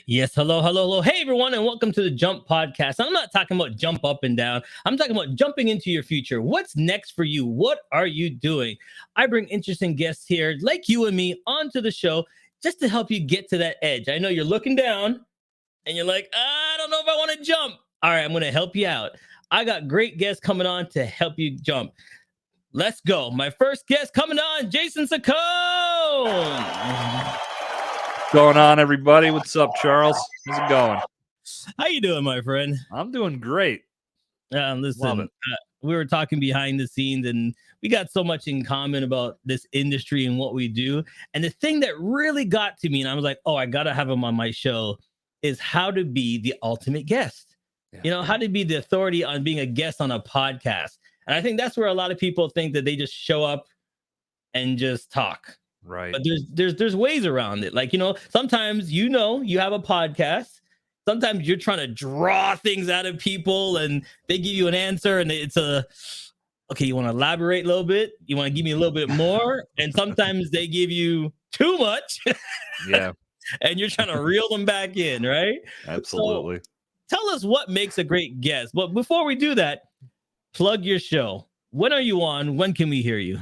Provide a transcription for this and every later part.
Yes, hello, hello, hello. Hey, everyone, and welcome to the Jump Podcast. I'm not talking about jump up and down. I'm talking about jumping into your future. What's next for you? What are you doing? I bring interesting guests here, like you and me, onto the show just to help you get to that edge. I know you're looking down and you're like, I don't know if I want to jump. All right, I'm going to help you out. I got great guests coming on to help you jump. Let's go. My first guest coming on, Jason Cercone. Going on, everybody? What's up, Charles? How's it going? How you doing, my friend? I'm doing great. Listen, we were talking behind the scenes, and we got so much in common about this industry and what we do. And the thing that really got to me, and I was like, oh, I gotta have him on my show, is how to be the ultimate guest. Yeah. You know, how to be the authority on being a guest on a podcast. And I think that's where a lot of people think that they just show up and just talk. Right. But there's ways around it. Like, sometimes you have a podcast. Sometimes you're trying to draw things out of people and they give you an answer and it's okay, you want to elaborate a little bit? You want to give me a little bit more? And sometimes they give you too much. Yeah. And you're trying to reel them back in, right? Absolutely. So tell us what makes a great guest. But before we do that, plug your show. When are you on? When can we hear you?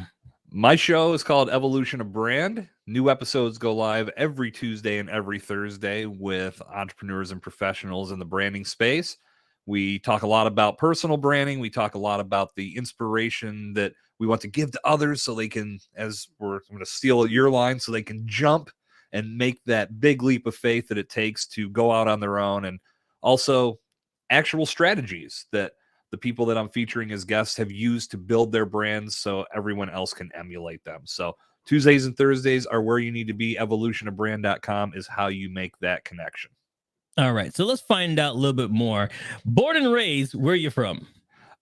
My show is called Evolution of Brand. New episodes go live every Tuesday and every Thursday with entrepreneurs and professionals in the branding space. We talk a lot about personal branding. We talk a lot about the inspiration that we want to give to others so they can, I'm going to steal your line, so they can jump and make that big leap of faith that it takes to go out on their own, and also actual strategies that the people that I'm featuring as guests have used to build their brands so everyone else can emulate them. So Tuesdays and Thursdays are where you need to be. Evolutionofbrand.com is how you make that connection. All right. So let's find out a little bit more. Born and raised, where are you from?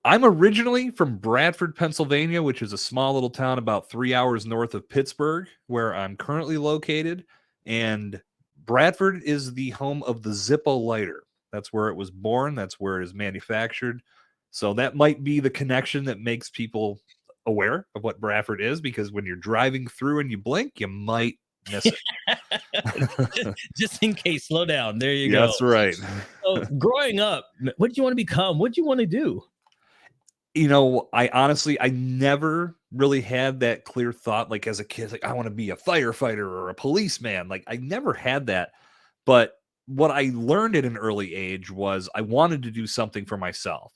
I'm originally from Bradford, Pennsylvania, which is a small little town about 3 hours north of Pittsburgh, where I'm currently located. And Bradford is the home of the Zippo lighter. That's where it was born. That's where it is manufactured. So that might be the connection that makes people aware of what Bradford is, because when you're driving through and you blink, you might miss it. just in case, slow down. There you go. That's right. So growing up, what did you want to become? What did you want to do? I never really had that clear thought. Like as a kid, like I want to be a firefighter or a policeman. Like I never had that. But what I learned at an early age was I wanted to do something for myself.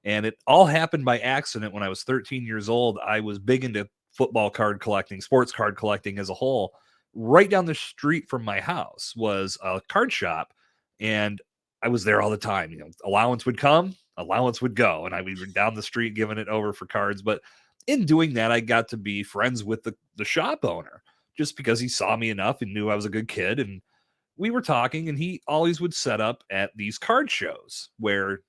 And it all happened by accident. When I was 13 years old, I was big into football card collecting, sports card collecting as a whole. Right down the street from my house was a card shop, and I was there all the time. Allowance would come, allowance would go, and I would be down the street giving it over for cards. But in doing that, I got to be friends with the shop owner, just because he saw me enough and knew I was a good kid. And we were talking, and he always would set up at these card shows where,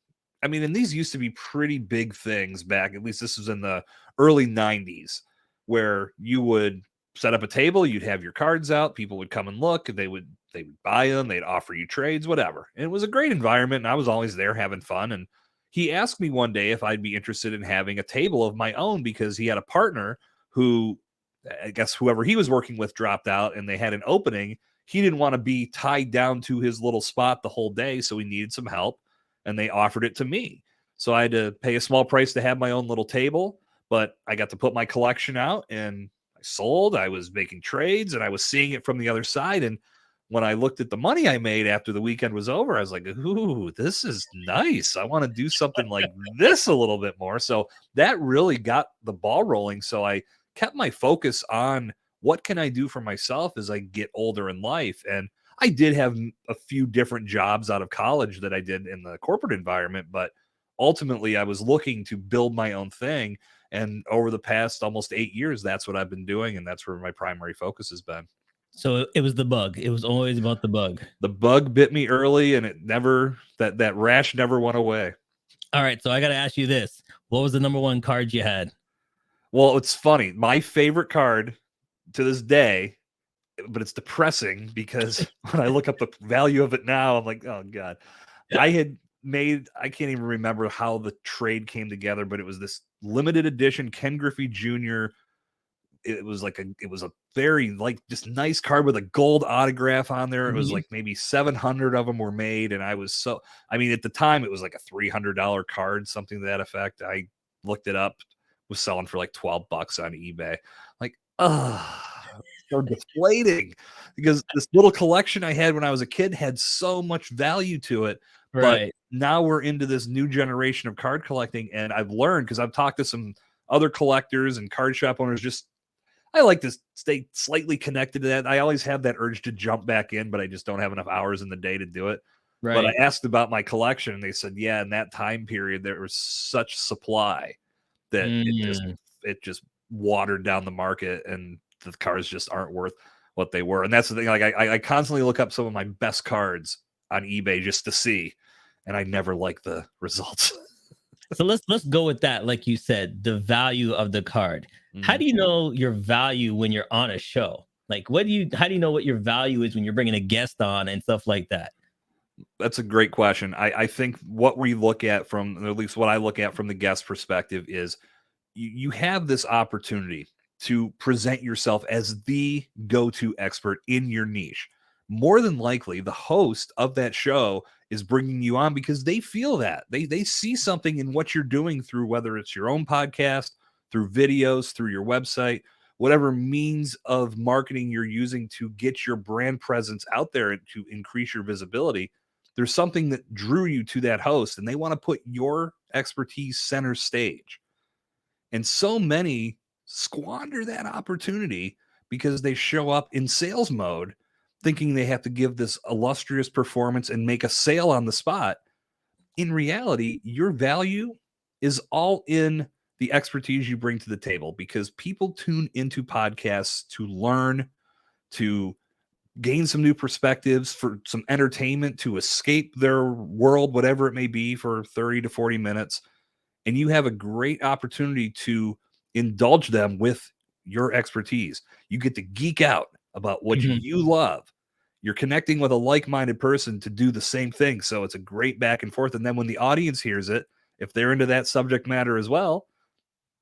and these used to be pretty big things back, at least this was in the early 90s, where you would set up a table, you'd have your cards out, people would come and look, they would buy them, they'd offer you trades, whatever. And it was a great environment, and I was always there having fun. And he asked me one day if I'd be interested in having a table of my own, because he had a partner who, I guess whoever he was working with, dropped out and they had an opening. He didn't want to be tied down to his little spot the whole day, so he needed some help, and they offered it to me. So I had to pay a small price to have my own little table, but I got to put my collection out, and I sold. I was making trades, and I was seeing it from the other side. And when I looked at the money I made after the weekend was over, I was like, ooh, this is nice. I want to do something like this a little bit more. So that really got the ball rolling. So I kept my focus on what can I do for myself as I get older in life. And I did have a few different jobs out of college that I did in the corporate environment, but ultimately I was looking to build my own thing. And over the past almost 8 years, that's what I've been doing. And that's where my primary focus has been. So it was the bug. It was always about the bug. The bug bit me early, and it never, that rash never went away. All right. So I got to ask you this. What was the number one card you had? Well, it's funny. My favorite card to this day, but it's depressing because when I look up the value of it now, I'm like, oh God. I can't even remember how the trade came together, but it was this limited edition Ken Griffey Jr. it was a very like just nice card with a gold autograph on there. It was Mhm. like maybe 700 of them were made, and I mean, at the time it was like a $300 card, something to that effect. I looked it up, was selling for like $12 on eBay. Like, so deflating, because this little collection I had when I was a kid had so much value to it. But Right. now we're into this new generation of card collecting, and I've learned, because I've talked to some other collectors and card shop owners, just I like to stay slightly connected to that. I always have that urge to jump back in, but I just don't have enough hours in the day to do it. But I Right. asked about my collection, and they said, yeah, in that time period, there was such supply that Mm. it just watered down the market, and the cards just aren't worth what they were. And that's the thing. Like I constantly look up some of my best cards on eBay just to see, and I never like the results. So let's go with that. Like you said, the value of the card. How Mhm. do you know your value when you're on a show? Like, how do you know what your value is when you're bringing a guest on and stuff like that? That's a great question. I think what we look at from, or at least what I look at from the guest perspective, is you have this opportunity to present yourself as the go-to expert in your niche. More than likely, the host of that show is bringing you on because they feel that they see something in what you're doing, through whether it's your own podcast, through videos, through your website, whatever means of marketing you're using to get your brand presence out there and to increase your visibility. There's something that drew you to that host, and they want to put your expertise center stage. And so many squander that opportunity because they show up in sales mode thinking they have to give this illustrious performance and make a sale on the spot. In reality, your value is all in the expertise you bring to the table, because people tune into podcasts to learn, to gain some new perspectives, for some entertainment, to escape their world, whatever it may be, for 30 to 40 minutes. And you have a great opportunity to indulge them with your expertise. You get to geek out about what Mhm. you love. You're connecting with a like-minded person to do the same thing. So it's a great back and forth. And then when the audience hears it, if they're into that subject matter as well,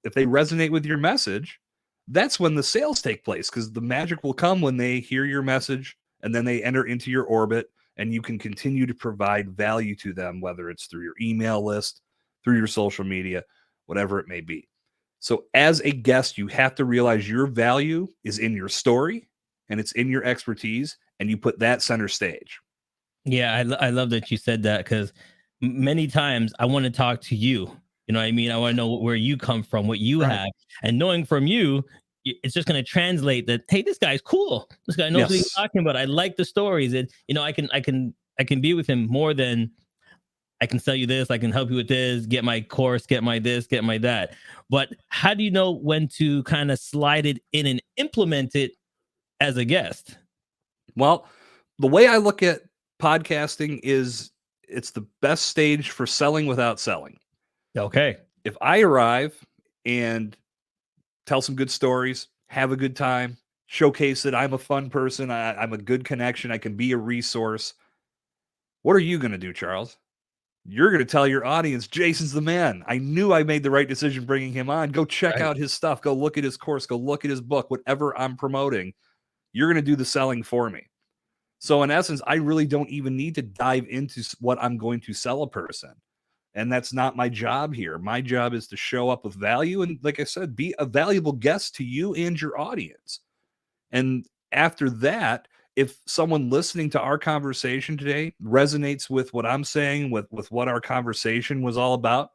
if they resonate with your message, that's when the sales take place, because the magic will come when they hear your message and then they enter into your orbit, and you can continue to provide value to them, whether it's through your email list, through your social media, whatever it may be. So, as a guest, you have to realize your value is in your story and it's in your expertise, and you put that center stage. Yeah, I love that you said that, because many times I want to talk to you. You know what I mean? I want to know where you come from, what you Right. have, and knowing from you, it's just going to translate that. Hey, this guy's cool. This guy knows what he's Yes. talking about. I like the stories, and I can be with him more than I can sell you this. I can help you with this. Get my course. Get my this. Get my that. But how do you know when to kind of slide it in and implement it as a guest? Well, the way I look at podcasting is it's the best stage for selling without selling. Okay. If I arrive and tell some good stories, have a good time, showcase that I'm a fun person, I'm a good connection, I can be a resource, what are you going to do, Charles? You're going to tell your audience, Jason's the man. I knew I made the right decision bringing him on. Go check Right. out his stuff. Go look at his course. Go look at his book, whatever I'm promoting. You're going to do the selling for me. So in essence, I really don't even need to dive into what I'm going to sell a person. And that's not my job here. My job is to show up with value and, like I said, be a valuable guest to you and your audience. And after that, if someone listening to our conversation today resonates with what I'm saying, with what our conversation was all about,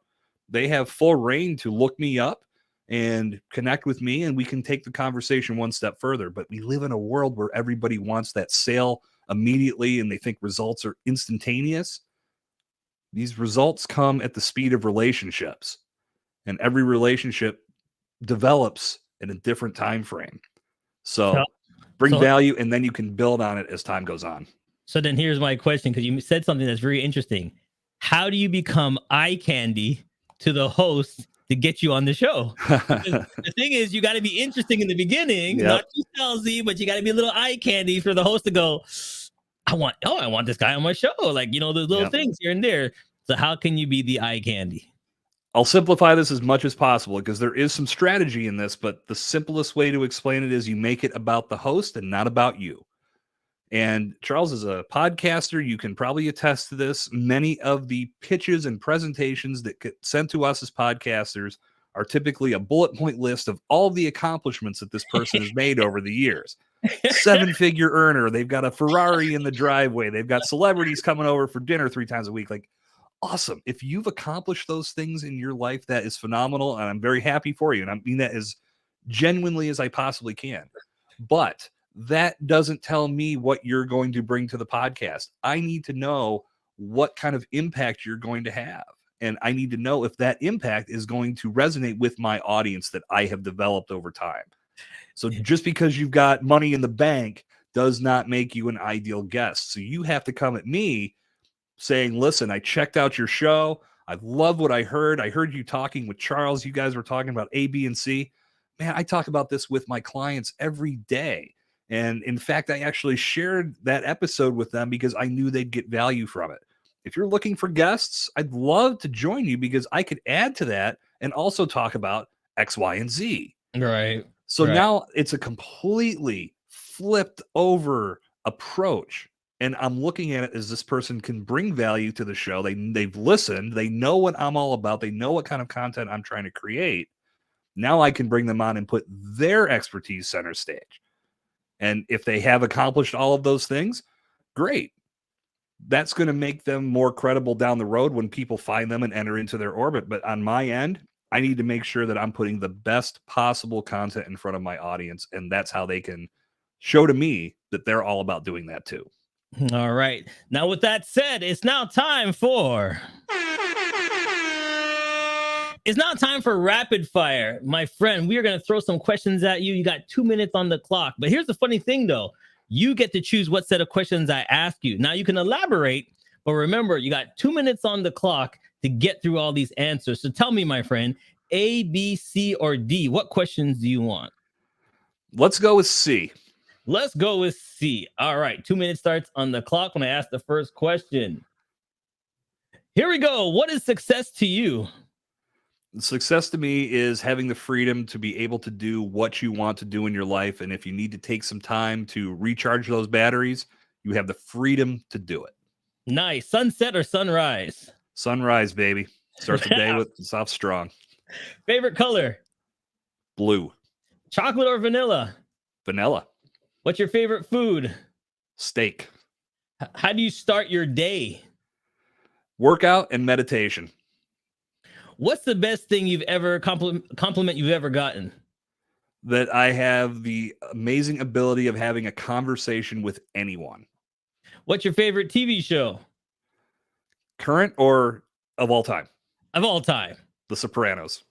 they have full reign to look me up and connect with me, and we can take the conversation one step further. But we live in a world where everybody wants that sale immediately and they think results are instantaneous. These results come at the speed of relationships, and every relationship develops in a different time frame. So So bring so value, and then you can build on it as time goes on. So then here's my question, because you said something that's very interesting. How do you become eye candy to the host to get you on the show? Because the thing is, you got to be interesting in the beginning, Yep. not too salesy, but you got to be a little eye candy for the host to go, I want this guy on my show. Like, the little Yep. things here and there. So how can you be the eye candy? I'll simplify this as much as possible because there is some strategy in this, but the simplest way to explain it is you make it about the host and not about you. And Charles is a podcaster. You can probably attest to this. Many of the pitches and presentations that get sent to us as podcasters are typically a bullet point list of all the accomplishments that this person has made over the years. 7-figure earner. They've got a Ferrari in the driveway. They've got celebrities coming over for dinner 3 times a week. Like, awesome. If you've accomplished those things in your life, that is phenomenal. And I'm very happy for you. And I mean that as genuinely as I possibly can. But that doesn't tell me what you're going to bring to the podcast. I need to know what kind of impact you're going to have. And I need to know if that impact is going to resonate with my audience that I have developed over time. So just because you've got money in the bank does not make you an ideal guest. So you have to come at me saying, listen, I checked out your show. I love what I heard. I heard you talking with Charles. You guys were talking about A, B, and C. Man, I talk about this with my clients every day. And in fact, I actually shared that episode with them because I knew they'd get value from it. If you're looking for guests, I'd love to join you because I could add to that and also talk about X, Y, and Z. Right. So right. Now it's a completely flipped over approach. And I'm looking at it as this person can bring value to the show. They've listened. They know what I'm all about. They know what kind of content I'm trying to create. Now I can bring them on and put their expertise center stage. And if they have accomplished all of those things, great. That's going to make them more credible down the road when people find them and enter into their orbit. But on my end, I need to make sure that I'm putting the best possible content in front of my audience. And that's how they can show to me that they're all about doing that too. All right. Now, with that said, it's now time for rapid fire. My friend, we are going to throw some questions at you. You got 2 minutes on the clock. But here's the funny thing, though. You get to choose what set of questions I ask you. Now, you can elaborate, but remember, you got 2 minutes on the clock to get through all these answers. So tell me, my friend, A, B, C, or D, what questions do you want? Let's go with C. Let's go with C. All right. 2 minutes starts on the clock when I ask the first question. Here we go. What is success to you? Success to me is having the freedom to be able to do what you want to do in your life. And if you need to take some time to recharge those batteries, you have the freedom to do it. Nice. Sunset or sunrise? Sunrise, baby. Start the day with soft strong. Favorite color? Blue. Chocolate or vanilla? Vanilla. What's your favorite food? Steak. How do you start your day? Workout and meditation. What's the best thing you've ever compliment you've ever gotten? That I have the amazing ability of having a conversation with anyone. What's your favorite TV show? Current or of all time? Of all time. The Sopranos.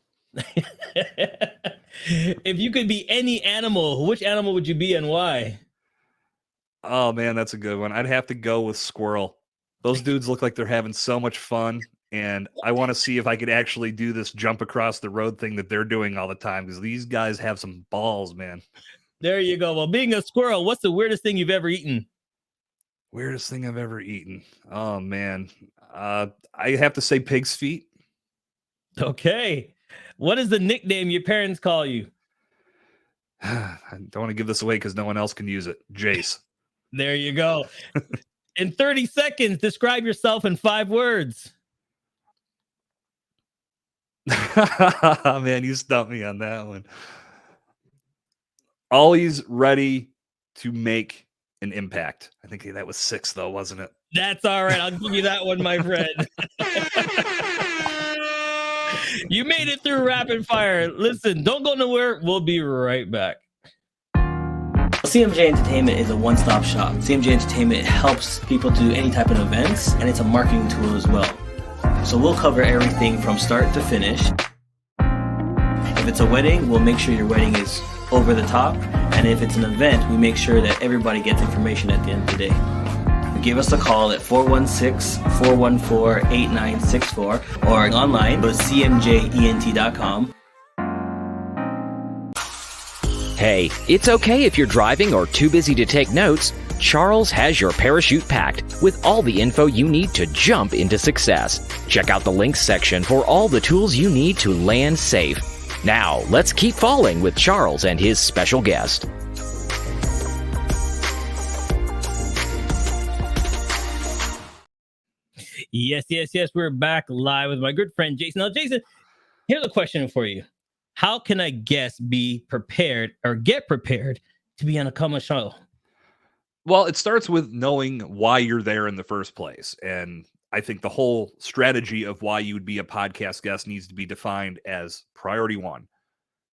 If you could be any animal, which animal would you be and why? Oh man, that's a good one. I'd have to go with squirrel. Those dudes look like they're having so much fun. And I want to see if I could actually do this jump across the road thing that they're doing all the time, because these guys have some balls, man. There you go. Well, being a squirrel, what's the weirdest thing you've ever eaten? Weirdest thing I've ever eaten. Oh, man. I have to say pig's feet. Okay. What is the nickname your parents call you? I don't want to give this away because no one else can use it. Jace. There you go. In 30 seconds, describe yourself in 5 words. Man, you stumped me on that one. Always ready to make an impact. I think that was 6 though, wasn't it? That's all right. I'll give you that one, my friend. You made it through rapid fire. Listen, don't go nowhere. We'll be right back. CMJ Entertainment is a one-stop shop. CMJ Entertainment helps people do any type of events, and it's a marketing tool as well. So we'll cover everything from start to finish. If it's a wedding, we'll make sure your wedding is over the top. And if it's an event, we make sure that everybody gets information at the end of the day. Give us a call at 416-414-8964 or online, go to cmjent.com. Hey, it's okay if you're driving or too busy to take notes. Charles has your parachute packed with all the info you need to jump into success. Check out the links section for all the tools you need to land safe. Now, let's keep falling with Charles and his special guest. Yes. We're back live with my good friend Jason. Now, Jason, here's a question for you. How can a guest be prepared or get prepared to be on a common show? Well, it starts with knowing why you're there in the first place. And I think the whole strategy of why you would be a podcast guest needs to be defined as priority one.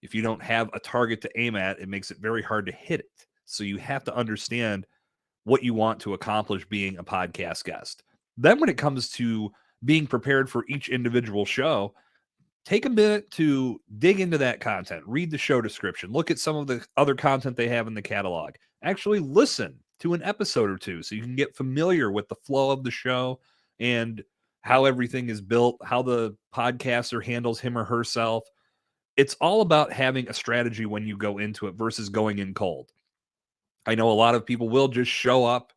If you don't have a target to aim at, it makes it very hard to hit it. So you have to understand what you want to accomplish being a podcast guest. Then when it comes to being prepared for each individual show, take a minute to dig into that content, read the show description, look at some of the other content they have in the catalog, actually listen to an episode or two so you can get familiar with the flow of the show and how everything is built, how the podcaster handles him or herself. It's all about having a strategy when you go into it versus going in cold. I know a lot of people will just show up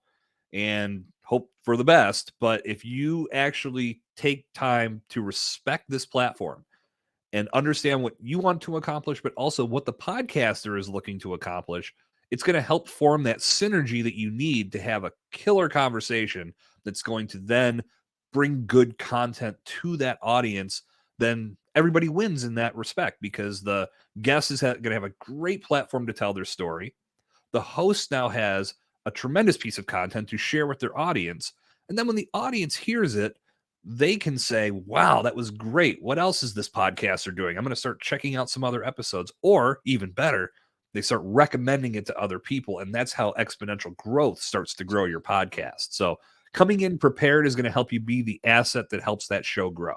and hope for the best, but if you actually take time to respect this platform and understand what you want to accomplish, but also what the podcaster is looking to accomplish, it's going to help form that synergy that you need to have a killer conversation that's going to then bring good content to that audience. Then everybody wins in that respect because the guest is going to have a great platform to tell their story. The host now has a tremendous piece of content to share with their audience. And then when the audience hears it, they can say, wow, that was great. What else is this podcaster doing? I'm going to start checking out some other episodes. Or even better, they start recommending it to other people. And that's how exponential growth starts to grow your podcast. So coming in prepared is going to help you be the asset that helps that show grow.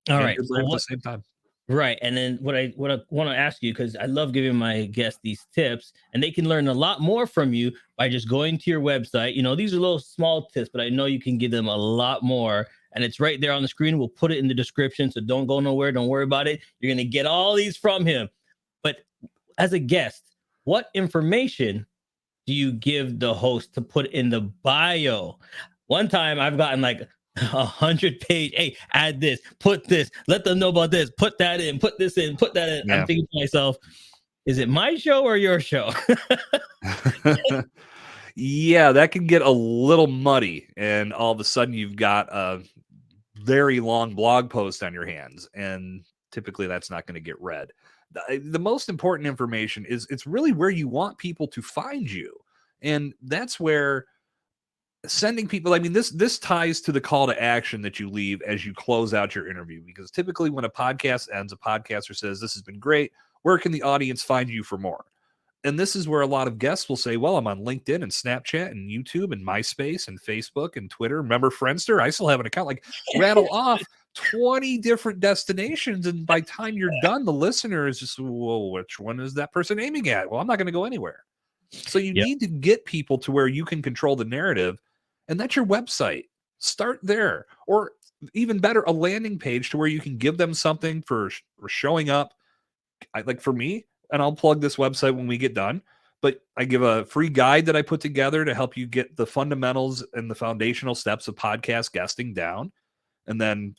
All and right. your brand at the same time. Right. And then what I want to ask you, because I love giving my guests these tips, and they can learn a lot more from you by just going to your website. You know, these are little small tips, but I know you can give them a lot more. And it's right there on the screen. We'll put it in the description. So don't go nowhere. Don't worry about it. You're going to get all these from him. But as a guest, what information do you give the host to put in the bio? One time I've gotten like 100-page, hey, add this, put this, let them know about this, put that in, put this in, put that in. Yeah. I'm thinking to myself, is it my show or your show? Yeah, that can get a little muddy, and all of a sudden you've got a very long blog post on your hands, and typically that's not going to get read. The most important information is it's really where you want people to find you, and that's where sending people, I mean, this ties to the call to action that you leave as you close out your interview, because typically when a podcast ends, a podcaster says, this has been great, where can the audience find you for more? And this is where a lot of guests will say, well, I'm on LinkedIn and Snapchat and YouTube and MySpace and Facebook and Twitter. Remember Friendster? I still have an account. Like, rattle off 20 different destinations. And by the time you're done, the listener is just, well, which one is that person aiming at? Well, I'm not going to go anywhere. So you need to get people to where you can control the narrative. And that's your website. Start there. Or even better, a landing page to where you can give them something for showing up. Like for me, and I'll plug this website when we get done, but I give a free guide that I put together to help you get the fundamentals and the foundational steps of podcast guesting down. And then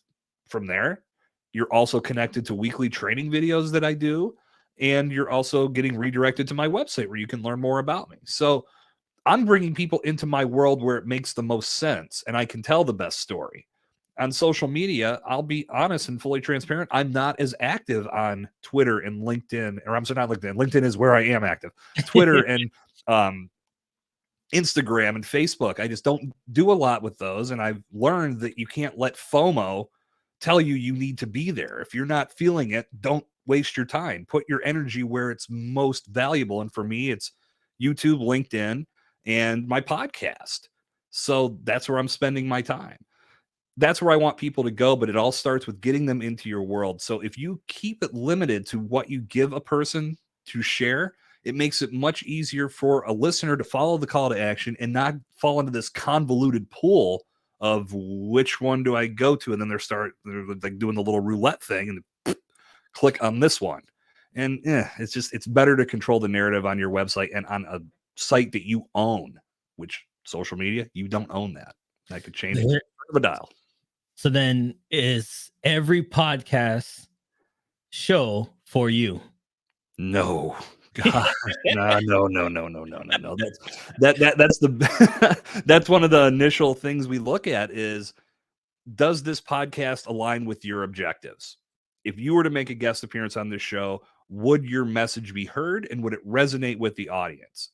from there, you're also connected to weekly training videos that I do. And you're also getting redirected to my website where you can learn more about me. So I'm bringing people into my world where it makes the most sense and I can tell the best story. On social media, I'll be honest and fully transparent. I'm not as active on Twitter and LinkedIn, or I'm sorry, not LinkedIn. LinkedIn is where I am active. Twitter and Instagram and Facebook. I just don't do a lot with those. And I've learned that you can't let FOMO tell you need to be there. If you're not feeling it, don't waste your time. Put your energy where it's most valuable. And for me, it's YouTube, LinkedIn, and my podcast. So that's where I'm spending my time. That's where I want people to go, but it all starts with getting them into your world. So if you keep it limited to what you give a person to share, it makes it much easier for a listener to follow the call to action and not fall into this convoluted pool of which one do I go to? And then they're like doing the little roulette thing and click on this one. And it's better to control the narrative on your website and on a site that you own. which social media, you don't own that. That could change There- the dial. So then is every podcast show for you? No. God, no. That's the that's one of the initial things we look at is, does this podcast align with your objectives? If you were to make a guest appearance on this show, would your message be heard and would it resonate with the audience?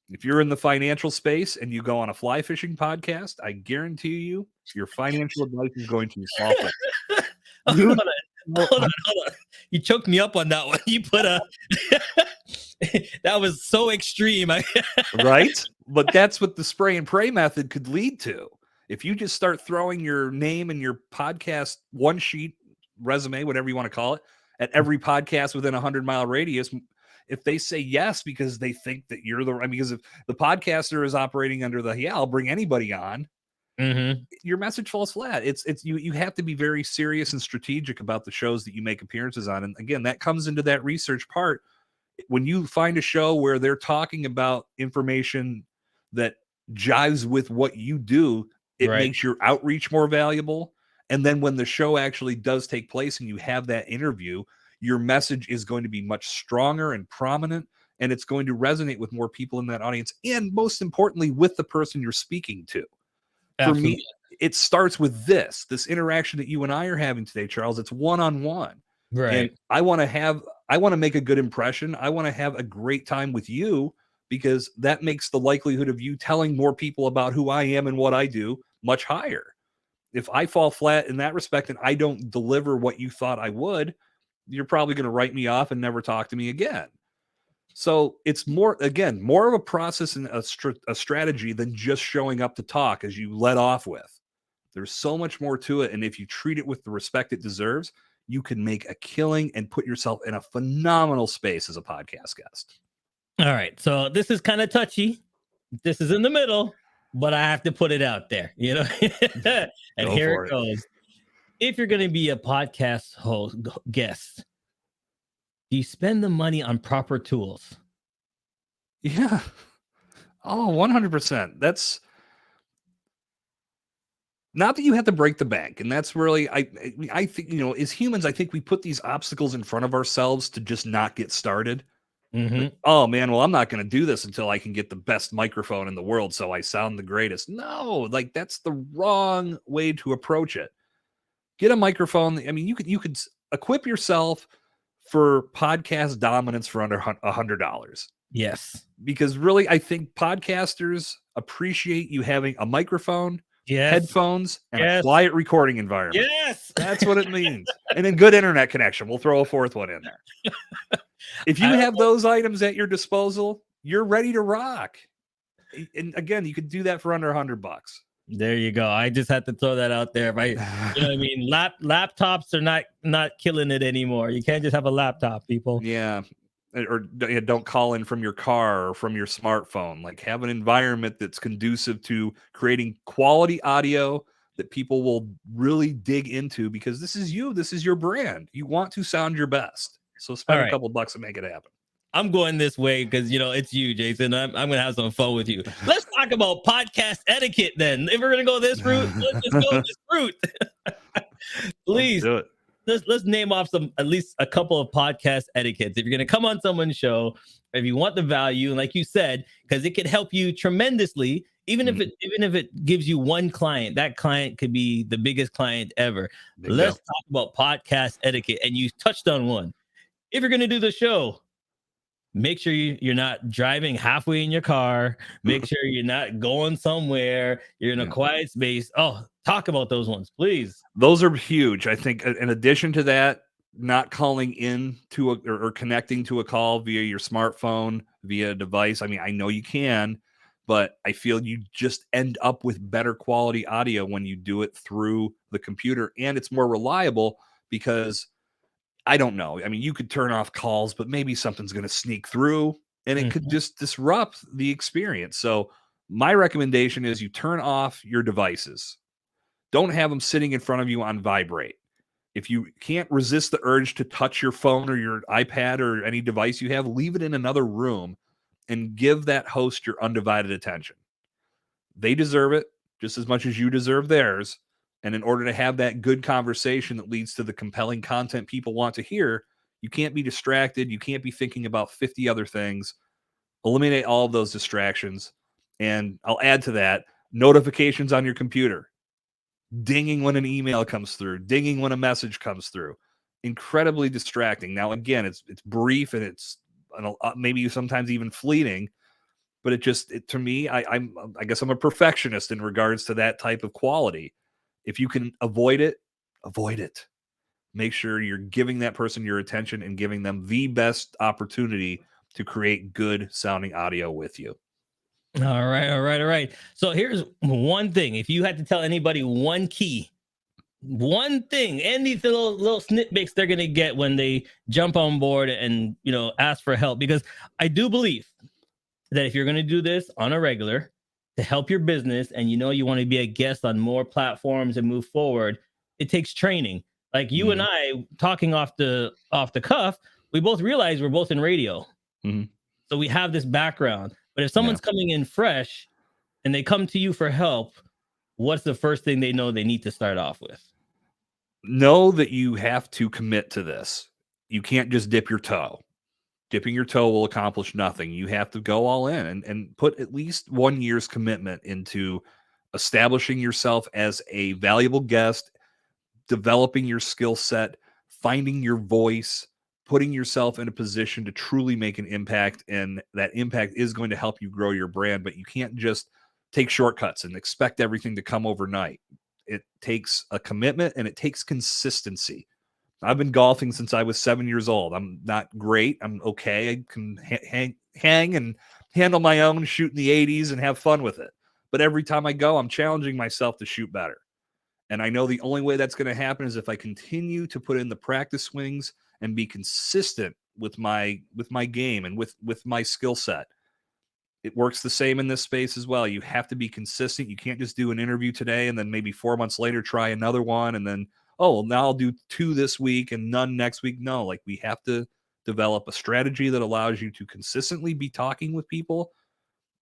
If you're in the financial space and you go on a fly fishing podcast, I guarantee you your financial advice is going to fall flat. Hold on. You choked me up on that one. You put a that was so extreme. Right? But that's what the spray and pray method could lead to. If you just start throwing your name and your podcast one sheet resume, whatever you want to call it, at every podcast within 100-mile radius, if they say yes because they think that you're the right, because if the podcaster is operating under the I'll bring anybody on, your message falls flat. It's you have to be very serious and strategic about the shows that you make appearances on. And again, that comes into that research part. When you find a show where they're talking about information that jives with what you do, it makes your outreach more valuable. And then when the show actually does take place and you have that interview, your message is going to be much stronger and prominent, and it's going to resonate with more people in that audience. And most importantly, with the person you're speaking to. Absolutely. For me, it starts with this interaction that you and I are having today, Charles. It's one-on-one. Right. And I want to make a good impression. I want to have a great time with you, because that makes the likelihood of you telling more people about who I am and what I do much higher. If I fall flat in that respect and I don't deliver what you thought I would, you're probably going to write me off and never talk to me again. So it's more of a process and a strategy than just showing up to talk, as you let off with. There's so much more to it. And if you treat it with the respect it deserves, you can make a killing and put yourself in a phenomenal space as a podcast guest. All right. So this is kind of touchy. This is in the middle, but I have to put it out there, and here it goes. If you're going to be a podcast host guest, do you spend the money on proper tools? Yeah. Oh, 100%. That's not that you have to break the bank. And that's really, I think, as humans, I think we put these obstacles in front of ourselves to just not get started. Like, oh man, well, I'm not going to do this until I can get the best microphone in the world, so I sound the greatest. No, like that's the wrong way to approach it. Get a microphone. I mean, you could equip yourself for podcast dominance for under $100. Yes. Because really, I think podcasters appreciate you having a microphone, headphones, and a quiet recording environment. Yes. That's what it means. And then good internet connection. We'll throw a fourth one in there. If you have those items at your disposal, you're ready to rock. And again, you could do that for under $100. There you go. I just had to throw that out there. Right? You know what I mean? Laptops are not killing it anymore. You can't just have a laptop, people. Yeah. Or don't call in from your car or from your smartphone. Like, have an environment that's conducive to creating quality audio that people will really dig into, because this is you. This is your brand. You want to sound your best. So spend a couple bucks and make it happen. I'm going this way because, it's you, Jason. I'm going to have some fun with you. Let's talk about podcast etiquette then. If we're going to go this route, let's just go this route. Please. Let's do it. Let's name off at least a couple of podcast etiquettes. If you're going to come on someone's show, if you want the value, and like you said, because it could help you tremendously, even if it gives you one client, that client could be the biggest client ever. Let's talk about podcast etiquette. And you touched on one. If you're going to do the show, make sure you're not driving halfway in your car. Make sure you're not going somewhere. You're in a quiet space. Oh, talk about those ones, please. Those are huge. I think in addition to that, not calling in to or connecting to a call via your smartphone, via a device. I mean, I know you can, but I feel you just end up with better quality audio when you do it through the computer, and it's more reliable because I don't know. I mean, you could turn off calls, but maybe something's going to sneak through and it could just disrupt the experience. So my recommendation is you turn off your devices. Don't have them sitting in front of you on vibrate. If you can't resist the urge to touch your phone or your iPad or any device you have, leave it in another room and give that host your undivided attention. They deserve it just as much as you deserve theirs. And in order to have that good conversation that leads to the compelling content people want to hear, you can't be distracted. You can't be thinking about 50 other things. Eliminate all of those distractions. And I'll add to that, notifications on your computer, dinging when an email comes through, dinging when a message comes through. Incredibly distracting. Now, again, it's brief and it's maybe sometimes even fleeting, but to me, I guess I'm a perfectionist in regards to that type of quality. If you can avoid it, avoid it. Make sure you're giving that person your attention and giving them the best opportunity to create good sounding audio with you. All right. So here's one thing. If you had to tell anybody one key, one thing, any little snippets they're gonna get when they jump on board and ask for help, because I do believe that if you're gonna do this on a regular to help your business, and you want to be a guest on more platforms and move forward, it takes training. Like you and I talking off the cuff, we both realize we're both in radio, so we have this background. But if someone's coming in fresh and they come to you for help, what's the first thing they know they need to start off with? Know that you have to commit to this. You can't just dip your toe. Dipping your toe will accomplish nothing. You have to go all in and put at least 1 year's commitment into establishing yourself as a valuable guest, developing your skill set, finding your voice, putting yourself in a position to truly make an impact. And that impact is going to help you grow your brand, but you can't just take shortcuts and expect everything to come overnight. It takes a commitment and it takes consistency. I've been golfing since I was 7 years old. I'm not great. I'm okay. I can hang and handle my own, shoot in the 80s and have fun with it. But every time I go, I'm challenging myself to shoot better. And I know the only way that's going to happen is if I continue to put in the practice swings and be consistent with my game and with my skill set. It works the same in this space as well. You have to be consistent. You can't just do an interview today and then maybe 4 months later try another one and then, oh, now I'll do 2 this week and none next week. No, like we have to develop a strategy that allows you to consistently be talking with people,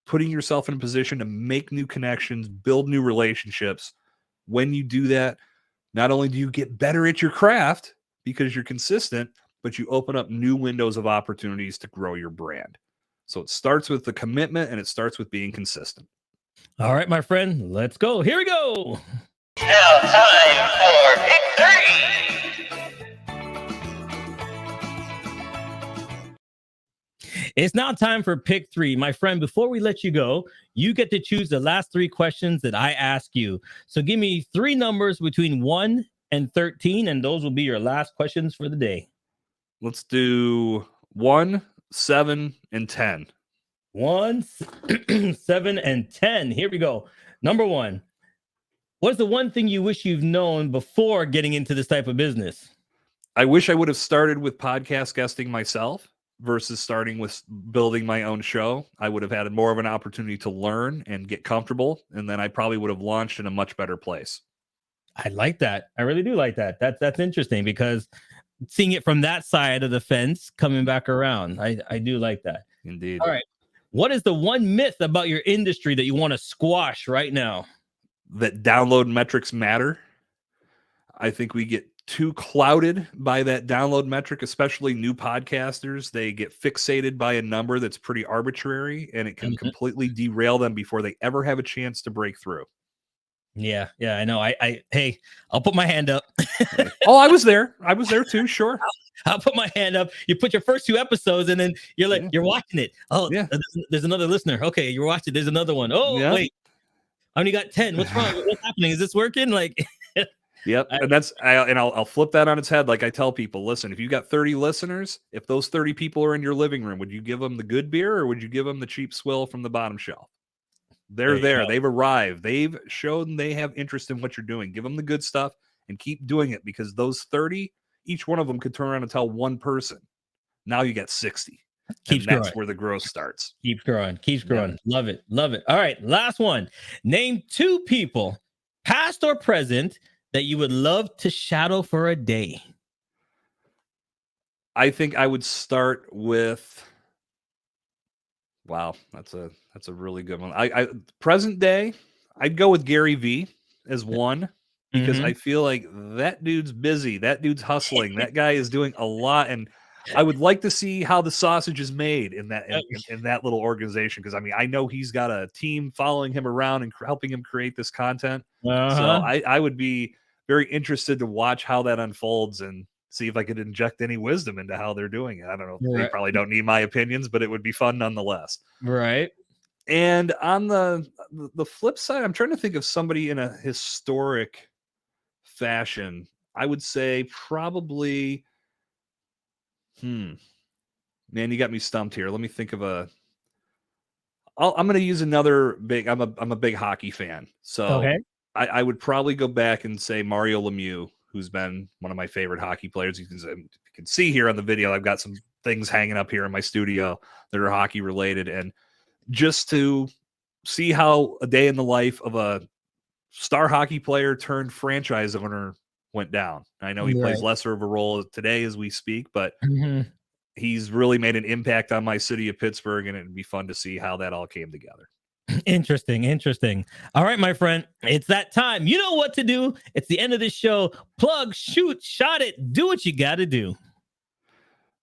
putting yourself in a position to make new connections, build new relationships. When you do that, not only do you get better at your craft because you're consistent, but you open up new windows of opportunities to grow your brand. So it starts with the commitment and it starts with being consistent. All right, my friend, let's go. Here we go. Now time for Pick 3. It's now time for pick 3. My friend, before we let you go, you get to choose the last 3 questions that I ask you. So give me 3 numbers between 1 and 13, and those will be your last questions for the day. Let's do 1, 7, and 10. 1, 7, and 10. Here we go. Number 1. What's the one thing you wish you've known before getting into this type of business? I wish I would have started with podcast guesting myself versus starting with building my own show. I would have had more of an opportunity to learn and get comfortable, and then I probably would have launched in a much better place. I like that. I really do like that. That's interesting, because seeing it from that side of the fence coming back around, I do like that. Indeed. All right. What is the one myth about your industry that you want to squash right now? That download metrics matter. I think we get too clouded by that download metric, especially new podcasters. They get fixated by a number that's pretty arbitrary, and it can completely derail them before they ever have a chance to break through. Yeah, I know. Hey, I'll put my hand up. Oh, I was there too. Sure. I'll put my hand up. You put your first 2 episodes and then you're like, you're watching it. Oh, yeah. There's another listener. Okay, you're watching. There's another one. Oh, yeah. Wait. I only got 10. What's wrong? What's happening? Is this working? Like, yep. And I'll flip that on its head. Like I tell people, listen, if you got 30 listeners, if those 30 people are in your living room, would you give them the good beer or would you give them the cheap swill from the bottom shelf? They're there. They've arrived. They've shown they have interest in what you're doing. Give them the good stuff and keep doing it, because those 30, each one of them could turn around and tell one person. Now you got 60. Keeps growing. That's where the growth starts. Keeps growing. Yeah. Love it. All right. Last one. Name 2 people, past or present, that you would love to shadow for a day. I think I would start with, wow, that's a really good one. I present day, I'd go with Gary V as one, because Mhm. I feel like that dude's busy. That dude's hustling. That guy is doing a lot. And I would like to see how the sausage is made in that little organization. Because I mean, I know he's got a team following him around and helping him create this content. So Uh-huh. I would be very interested to watch how that unfolds and see if I could inject any wisdom into how they're doing it. I don't know. They Right. probably don't need my opinions, but it would be fun nonetheless. Right. And on the flip side, I'm trying to think of somebody in a historic fashion. I would say probably, man, you got me stumped here. Let me think of I'm going to use another big. I'm a big hockey fan, so Okay. I would probably go back and say Mario Lemieux, who's been one of my favorite hockey players. You can see here on the video, I've got some things hanging up here in my studio that are hockey related, and just to see how a day in the life of a star hockey player turned franchise owner went down. I know he Right. plays lesser of a role today as we speak, but Mhm. he's really made an impact on my city of Pittsburgh, and it'd be fun to see how that all came together. Interesting. Interesting. All right, my friend. It's that time. You know what to do. It's the end of this show. Plug, shoot, shot it. Do what you got to do.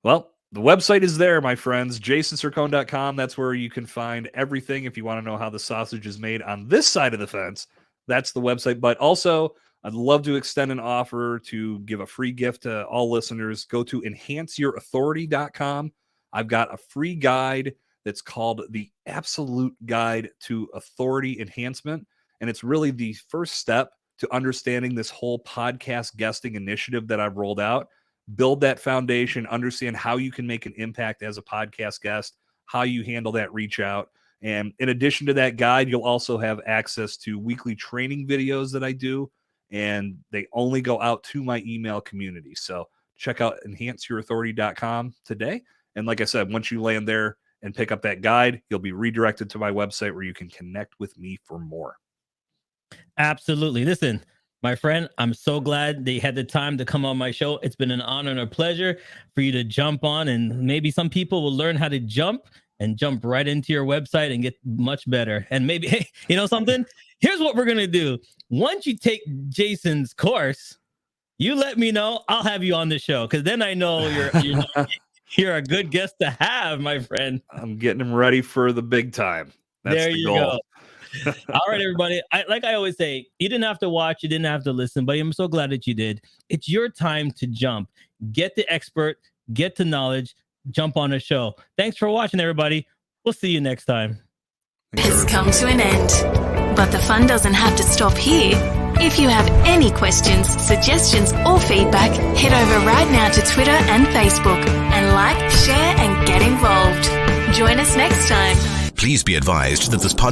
Well, the website is there, my friends, jasoncercone.com. That's where you can find everything. If you want to know how the sausage is made on this side of the fence, that's the website. But also, I'd love to extend an offer to give a free gift to all listeners. Go to enhanceyourauthority.com. I've got a free guide that's called The Absolute Guide to Authority Enhancement. And it's really the first step to understanding this whole podcast guesting initiative that I've rolled out. Build that foundation, understand how you can make an impact as a podcast guest, how you handle that reach out. And in addition to that guide, you'll also have access to weekly training videos that I do, and they only go out to my email community. So check out enhanceyourauthority.com today. And like I said, once you land there and pick up that guide, you'll be redirected to my website where you can connect with me for more. Absolutely. Listen, my friend, I'm so glad they had the time to come on my show. It's been an honor and a pleasure for you to jump on, and maybe some people will learn how to jump right into your website and get much better. And maybe, hey, you know something? Here's what we're going to do. Once you take Jason's course, you let me know. I'll have you on the show, because then I know you're a good guest to have, my friend. I'm getting them ready for the big time. That's There the you goal. go. All right, everybody. Like I always say, you didn't have to watch, you didn't have to listen, but I'm so glad that you did. It's your time to jump. Get the expert, get the knowledge, jump on a show. Thanks for watching, everybody. We'll see you next time. Has come to an end, but the fun doesn't have to stop here. If you have any questions, suggestions, or feedback, head over right now to Twitter and Facebook and like, share, and get involved. Join us next time. Please be advised that this podcast